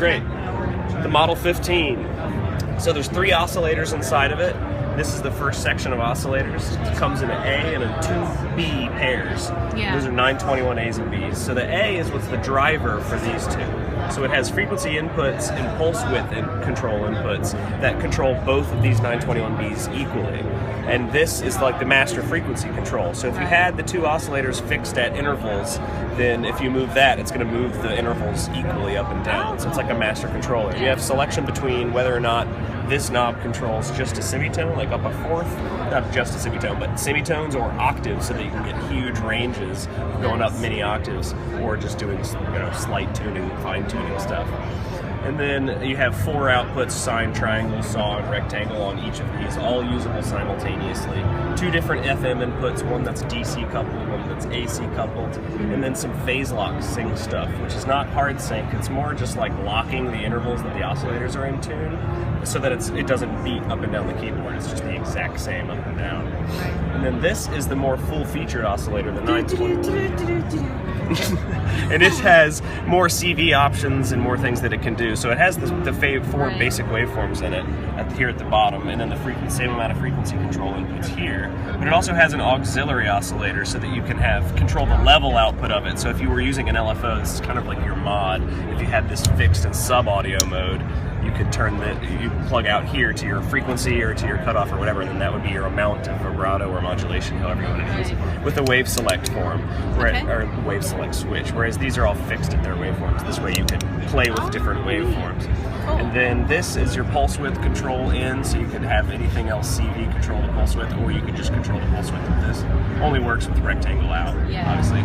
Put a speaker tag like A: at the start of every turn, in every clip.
A: Great. The Model 15. So there's 3 oscillators inside of it. This is the first section of oscillators. It comes in an A and a 2B pairs.
B: Yeah.
A: Those are 921 A's and B's. So the A is what's the driver for these two. So it has frequency inputs and pulse width control inputs that control both of these 921Bs equally. And this is like the master frequency control. So if you had the 2 oscillators fixed at intervals, then if you move that, it's going to move the intervals equally up and down. So it's like a master controller. You have selection between whether or not this knob controls just a semitone, like up a fourth, not just a semitone, but semitones or octaves, so that you can get huge ranges going up many octaves, or just doing slight tuning, fine tuning stuff. And then you have 4 outputs: sine, triangle, saw, and rectangle on each of these, all usable simultaneously. 2 different FM inputs, one that's DC coupled, one that's AC coupled, and then some phase lock sync stuff, which is not hard sync. It's more just like locking the intervals that the oscillators are in tune, so that it doesn't beat up and down the keyboard. It's just the exact same up and down. And then this is the more full-featured oscillator, the 920. And it has more CV options and more things that it can do. So it has the 4 basic waveforms in it here at the bottom, and then the same amount of frequency control inputs here. But it also has an auxiliary oscillator so that you can control the level output of it. So if you were using an LFO, this is kind of like your mod. If you had this fixed in sub-audio mode, you could you plug out here to your frequency or to your cutoff or whatever, and then that would be your amount of vibrato or modulation, however you want to use it, with a wave select form, or wave select switch, whereas these are all fixed at their waveforms. This way you can play with different waveforms. And then this is your pulse width control in, so you could have anything else CV control the pulse width, or you could just control the pulse width of this. Only works with rectangle out, obviously.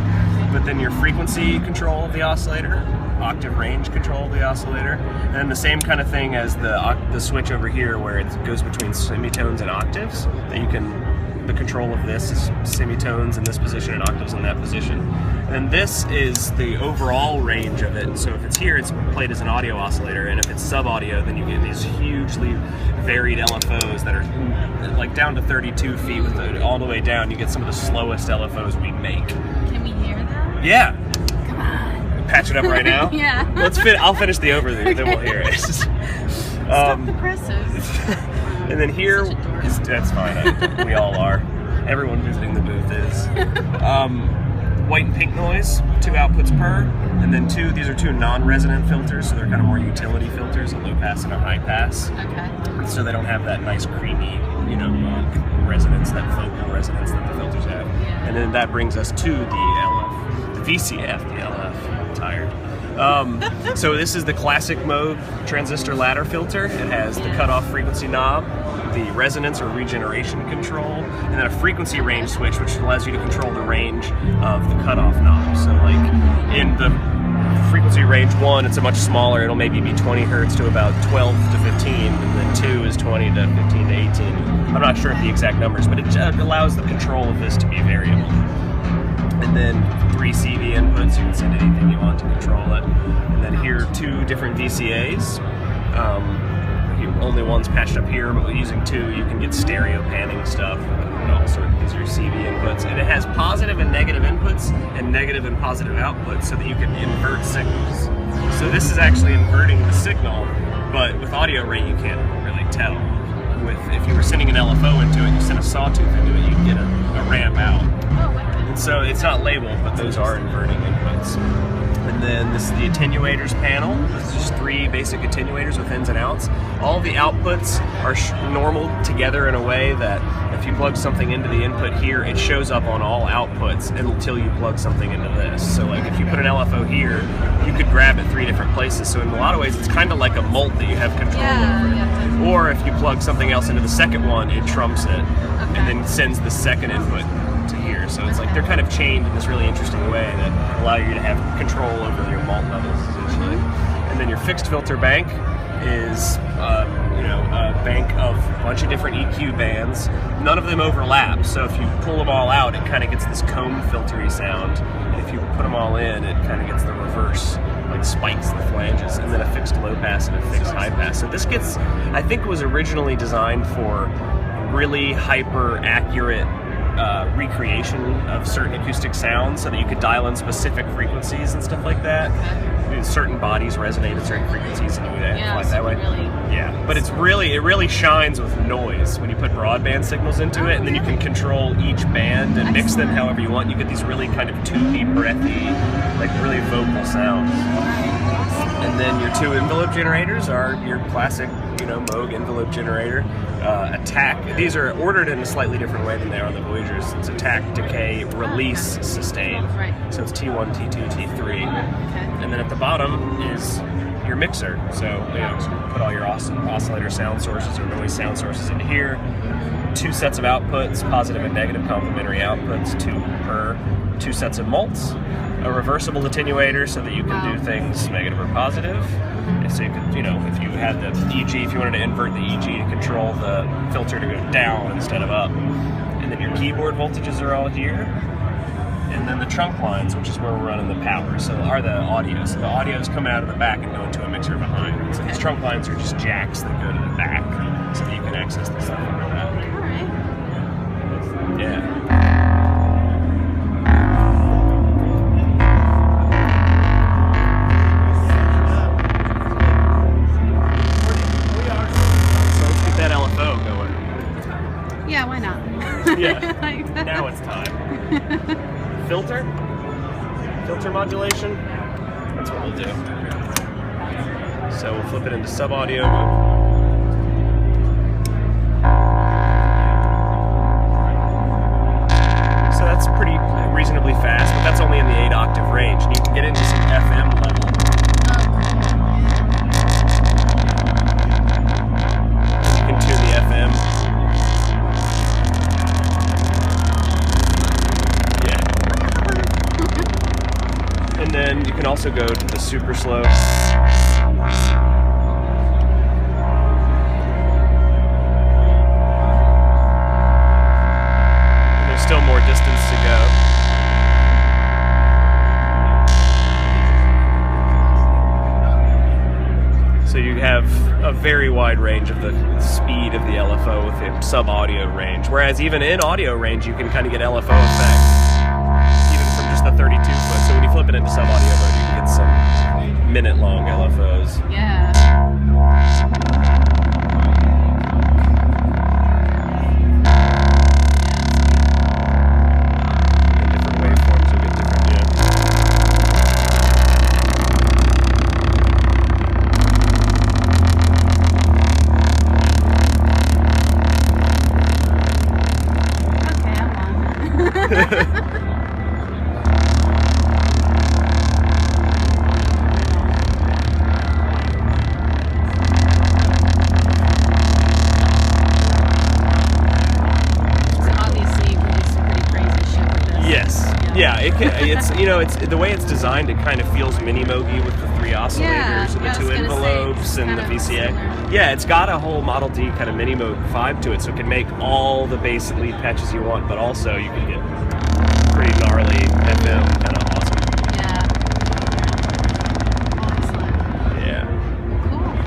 A: But then your frequency control of the oscillator, octave range control of the oscillator, and then the same kind of thing as the switch over here where it goes between semitones and octaves. That you can, the control of this is semitones in this position and octaves in that position. And this is the overall range of it. So if it's here, it's played as an audio oscillator, and if it's sub-audio, then you get these hugely varied LFOs that are like down to 32 feet with all the way down. You get some of the slowest LFOs we make.
B: Can we hear that?
A: Yeah.
B: Come on.
A: Patch it up right now?
B: Yeah.
A: I'll finish the overview, then we'll hear it.
B: Stop the presses.
A: And then here that's fine. We all are. Everyone visiting the booth is. White and pink noise, 2 outputs per, and then these are 2 non-resonant filters, so they're kind of more utility filters, a low pass and a high pass.
B: Okay.
A: So they don't have that nice creamy, resonance, that vocal resonance that the filters have. Yeah. And then that brings us to the LF, the VCF, the LF. I'm tired. So this is the classic Moog transistor ladder filter. It has the cutoff frequency knob, the resonance or regeneration control, and then a frequency range switch, which allows you to control the range of the cutoff knob. So like in the frequency range 1, it's a much smaller, it'll maybe be 20 hertz to about 12 to 15, and then 2 is 20 to 15 to 18. I'm not sure of the exact numbers, but it allows the control of this to be variable. And then 3 CV inputs, you can send anything you want to control it. And then here are 2 different VCAs. Only one's patched up here, but using 2, you can get stereo panning stuff. These are your CV inputs. And it has positive and negative inputs and negative and positive outputs, so that you can invert signals. So this is actually inverting the signal, but with audio rate you can't really tell. If you were sending an LFO into it, you send a sawtooth into it, you'd get a ramp out. And so it's not labeled, but those are inverting inputs. And then this is the Attenuators Panel. This is just 3 basic attenuators with ins and outs. All the outputs are normal together in a way that if you plug something into the input here, it shows up on all outputs until you plug something into this. So like if you put an LFO here, you could grab it 3 different places. So in a lot of ways, it's kind of like a mult that you have control over. Or if you plug something else into the second one, it trumps it, and then sends the second input to here. So it's like they're kind of chained in this really interesting way that allow you to have control over your mult levels, essentially. And then your fixed filter bank is a bank of a bunch of different EQ bands. None of them overlap, so if you pull them all out, it kind of gets this comb filtery sound. And if you put them all in, it kind of gets the reverse, like spikes the flanges, and then a fixed low pass and a fixed high pass. So this I think was originally designed for really hyper accurate recreation of certain acoustic sounds, so that you could dial in specific frequencies and stuff like that. certain bodies resonate at certain frequencies, and you amplify it that way.
B: Really,
A: Yeah, but it really shines with noise when you put broadband signals into it, and then you can control each band and mix them however you want. You get these really kind of tubey, breathy, like really vocal sounds. And then your two envelope generators are your classic, Moog envelope generator. Attack. These are ordered in a slightly different way than they are on the Voyagers. It's attack, decay, release, sustain.
B: Right.
A: So it's T1, T2, T3.
B: Okay.
A: And then at the bottom is your mixer. So put all your oscillator sound sources or noise sound sources into here. Two sets of outputs, positive and negative complementary outputs, two sets of mults, a reversible attenuator so that you can do things negative or positive. And so you could, if you had the EG, if you wanted to invert the EG to control the filter to go down instead of up. And then your keyboard voltages are all here. And then the trunk lines, which is where we're running the power, so are the audio. So the audio is coming out of the back and going to a mixer behind. So these trunk lines are just jacks that go to the back so that you can access the stuff under that.
B: All right.
A: Yeah.
B: Yeah, why not?
A: Yeah. Now it's time. Filter modulation. That's what we'll do. So we'll flip it into sub audio mode. So that's pretty reasonably fast, but that's only in the 8-octave range, and you can get into some FM level. You can tune the FM. And then you can also go to the super slow. And there's still more distance to go. So you have a very wide range of the speed of the LFO with the sub-audio range. Whereas even in audio range, you can kind of get LFO effects. Just the 32 foot, so when you flip it into sub-audio mode, you can get some minute-long LFOs.
B: Yeah.
A: And different waveforms will get different,
B: Okay, I'm on.
A: Yeah, it's the way it's designed. It kind of feels mini Moogy with the 3 oscillators and the 2 envelopes and the VCA. Yeah, it's got a whole Model D kind of mini Moog vibe to it, so it can make all the bass and lead patches you want, but also you can get pretty gnarly FM kind of